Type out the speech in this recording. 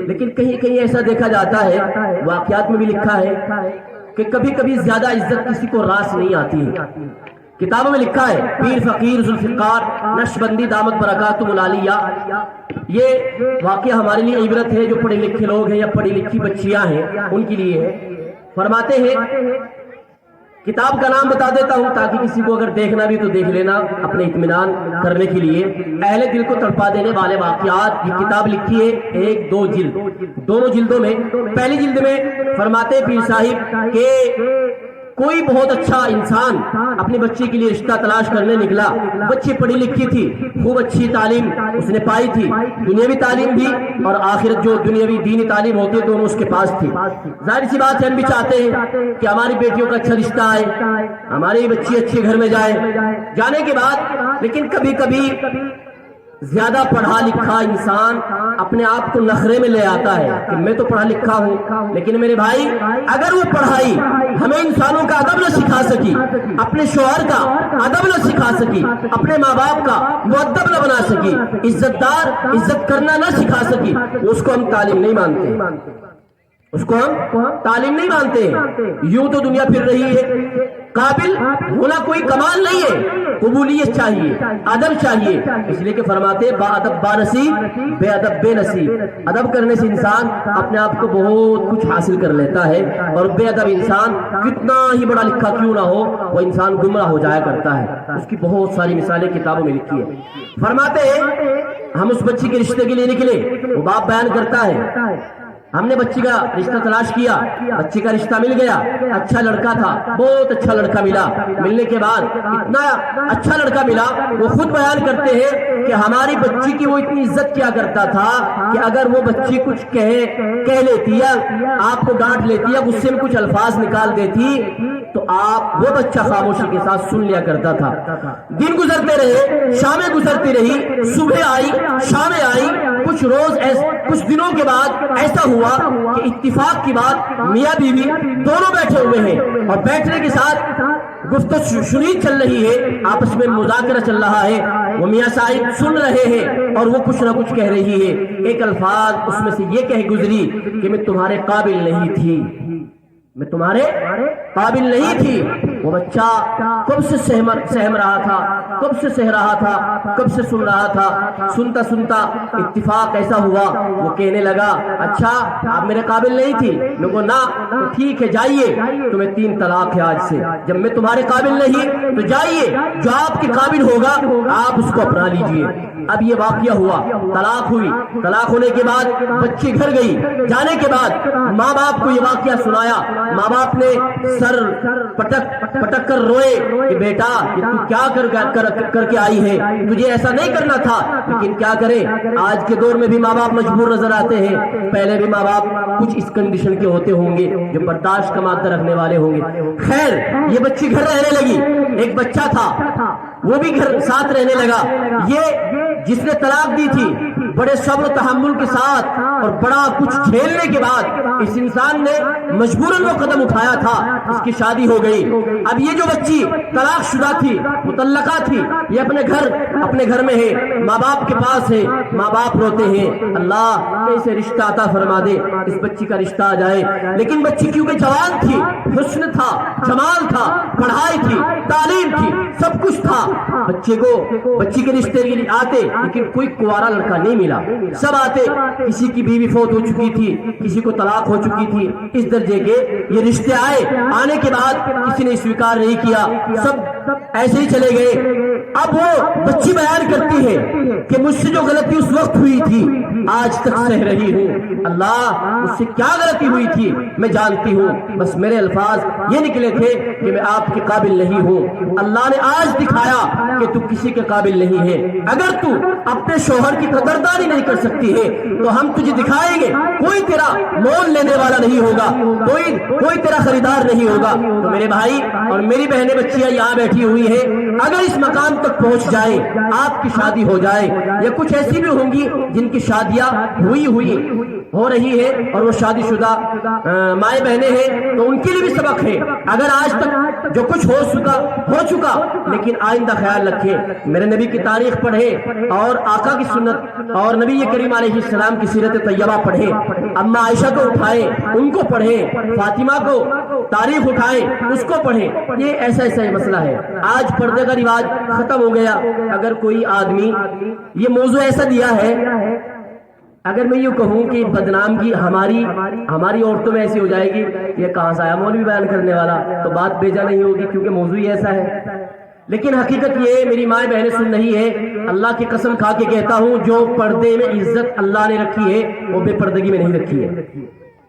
لیکن کہیں کہیں ایسا دیکھا جاتا ہے، واقعات میں بھی لکھا ہے کہ کبھی کبھی زیادہ عزت کسی کو راس نہیں آتی ہے۔ کتابوں میں لکھا ہے، پیر فقیر ذوالفقار نقشبندی دامت برکاتہ العالیہ، یہ واقعہ ہمارے لیے عبرت ہے جو پڑھے لکھے لوگ ہیں یا پڑھی لکھی بچیاں ہیں ان کے لیے ہے۔ فرماتے ہیں، کتاب کا نام بتا دیتا ہوں تاکہ کسی کو اگر دیکھنا بھی تو دیکھ لینا اپنے اطمینان کرنے کے لیے، اہل دل کو تڑپا دینے والے واقعات، یہ کتاب لکھی ہے 1-2 جلد، دونوں جلدوں میں۔ پہلی جلد میں فرماتے پیر صاحب کہ کوئی بہت اچھا انسان اپنی بچی کے لیے رشتہ تلاش کرنے نکلا، بچی پڑھی لکھی تھی، خوب اچھی تعلیم اس نے پائی تھی، دنیاوی تعلیم بھی اور آخرت جو دنیاوی دینی تعلیم ہوتی ہے دونوں اس کے پاس تھی۔ ظاہر سی بات ہے ہم بھی چاہتے ہیں کہ ہماری بیٹیوں کا اچھا رشتہ آئے، ہماری بچی اچھے گھر میں جائے، جانے کے بعد لیکن کبھی کبھی زیادہ پڑھا لکھا انسان اپنے آپ کو نخرے میں لے آتا ہے کہ میں تو پڑھا لکھا ہوں، لیکن میرے بھائی اگر وہ پڑھائی ہمیں انسانوں کا ادب نہ سکھا سکی، اپنے شوہر کا ادب نہ سکھا سکی، اپنے ماں باپ کا مؤدب نہ بنا سکی، عزت دار عزت کرنا نہ سکھا سکی، اس کو ہم تعلیم نہیں مانتے، اس کو ہم تعلیم نہیں مانتے ہیں۔ یوں تو دنیا پھر رہی ہے، قابل ہونا کوئی کمال نہیں ہے، قبولیت چاہیے، ادب چاہیے، اس لیے کہ فرماتے با ادب با نصیب، بے ادب بے نصیب۔ ادب کرنے سے انسان اپنے آپ کو بہت کچھ حاصل کر لیتا ہے، اور بے ادب انسان کتنا ہی بڑا لکھا کیوں نہ ہو وہ انسان گمراہ ہو جایا کرتا ہے۔ اس کی بہت ساری مثالیں کتابوں میں لکھی ہے۔ فرماتے ہیں ہم اس بچی کے رشتے کے لیے نکلے، وہ باپ بیان کرتا ہے، ہم نے بچی کا رشتہ تلاش کیا، بچی کا رشتہ مل گیا، اچھا لڑکا تھا، بہت اچھا لڑکا ملا۔ ملنے کے بعد اتنا اچھا لڑکا ملا، وہ خود بیان کرتے ہیں کہ ہماری بچی کی وہ اتنی عزت کیا کرتا تھا کہ اگر وہ بچی کچھ کہہ لیتی یا آپ کو ڈانٹ لیتی یا غصے میں کچھ الفاظ نکال دیتی تو آپ وہ بچہ خاموشی کے ساتھ سن لیا کرتا تھا۔ دن گزرتے رہے، شامیں گزرتی رہی، صبح آئی، شامیں آئی، کچھ دنوں کے بعد ایسا ہوا کہ اتفاق کی بات میاں بیوی دونوں بیٹھے ہوئے ہیں اور بیٹھنے کے ساتھ گفتگو شنید چل رہی ہے، آپس میں مذاکرہ چل رہا ہے، وہ میاں صاحب سن رہے ہیں اور وہ کچھ نہ کچھ کہہ رہی ہے۔ ایک الفاظ اس میں سے یہ کہہ گزری کہ میں تمہارے قابل نہیں تھی، میں تمہارے قابل نہیں تھی۔ وہ بچہ کب سے سہم رہا تھا، کب سے سہ رہا تھا، کب سے سن رہا تھا، سنتا سنتا اتفاق ایسا ہوا وہ کہنے لگا اچھا آپ میرے قابل نہیں تھی؟ میں کو نہ، تو ٹھیک ہے جائیے، تمہیں 3 طلاق ہے آج سے، جب میں تمہارے قابل نہیں تو جائیے، جو آپ کے قابل ہوگا آپ اس کو اپنا لیجئے۔ اب یہ واقعہ ہوا، طلاق ہوئی، طلاق ہونے کے بعد بچی گھر گئی، جانے کے بعد ماں باپ کو یہ واقعہ سنایا، ماں باپ نے سر پٹک کر روئے کہ بیٹا یہ تو کیا کر کے آئی ہے، تجھے ایسا نہیں کرنا تھا، لیکن کیا کرے آج کے دور میں بھی ماں باپ مجبور نظر آتے ہیں، پہلے بھی ماں باپ کچھ اس کنڈیشن کے ہوتے ہوں گے جو برداشت کا مادہ رکھنے والے ہوں گے۔ خیر یہ بچی گھر رہنے لگی، ایک بچہ تھا وہ بھی گھر ساتھ رہنے لگا۔ یہ جس نے طلاق دی تھی بڑے صبر و تحمل کے ساتھ اور بڑا کچھ جھیلنے کے بعد اس انسان نے مجبوراً وہ قدم اٹھایا تھا، اس کی شادی ہو گئی۔ اب یہ جو بچی طلاق شدہ تھی، مطلقہ تھی، یہ اپنے گھر میں ہے، ماں باپ کے پاس ہے، ماں باپ روتے ہیں اللہ کیسے رشتہ عطا فرما دے، اس بچی کا رشتہ آ جائے۔ لیکن بچی کیونکہ جوان تھی، حسن تھا، جمال تھا، پڑھائی تھی، تعلیم تھی، سب کچھ تھا، بچی کے رشتے کے لیے آتے لیکن کوئی کنوارا لڑکا نہیں ملا، سب آتے، کسی کی بیوی فوت ہو چکی تھی، کسی کو طلاق ہو چکی تھی، اس درجے کے یہ رشتے آئے، آنے کے بعد کسی نے سویکار نہیں کیا، سب ایسے ہی چلے گئے۔ اب وہ بچی بیان کرتی ہے کہ مجھ سے جو غلطی اس وقت ہوئی تھی آج تک سہ رہی ہوں، اللہ مجھ سے کیا غلطی ہوئی تھی میں جانتی ہوں، بس میرے الفاظ یہ نکلے تھے کہ میں آپ کے قابل نہیں ہوں۔ اللہ نے آج دکھایا کہ تو کسی کے قابل نہیں ہے، اگر تو اپنے شوہر کی قدردانی نہیں کر سکتی ہے تو ہم تجھے دکھائیں گے، کوئی تیرا مول لینے والا نہیں ہوگا، کوئی تیرا خریدار نہیں ہوگا۔ تو میرے بھائی اور میری بہنیں بچیاں یہاں بیٹھی ہوئی ہیں، اگر اس مقام تک پہنچ جائے، آپ کی شادی ہو جائے یا کچھ ایسی بھی ہوں گی جن کی شادیاں ہوئی ہو رہی ہے اور وہ شادی شدہ مائیں بہنیں ہیں تو ان کے لیے بھی سبق ہے. اگر آج تک جو کچھ ہو چکا لیکن آئندہ خیال رکھیں, میرے نبی کی تاریخ پڑھیں اور آقا کی سنت اور نبی کریم علیہ السلام کی سیرت طیبہ پڑھیں, اما عائشہ کو اٹھائیں ان کو پڑھیں, فاطمہ کو تاریخ اٹھائیں اس کو پڑھیں. یہ ایسا مسئلہ ہے. آج پردے کا رواج ختم ہو گیا. اگر کوئی آدمی یہ موضوع ایسا دیا ہے, اگر میں یہ کہوں کہ بدنامگی ہماری عورتوں میں ایسی ہو جائے گی یہ کہاں سے آیا مولوی بیان کرنے والا, تو بات بیجا نہیں ہوگی کیونکہ موضوع ہی ایسا ہے. لیکن حقیقت یہ میری مائیں بہنیں سن رہی ہے, اللہ کی قسم کھا کے کہتا ہوں جو پردے میں عزت اللہ نے رکھی ہے وہ بے پردگی میں نہیں رکھی ہے.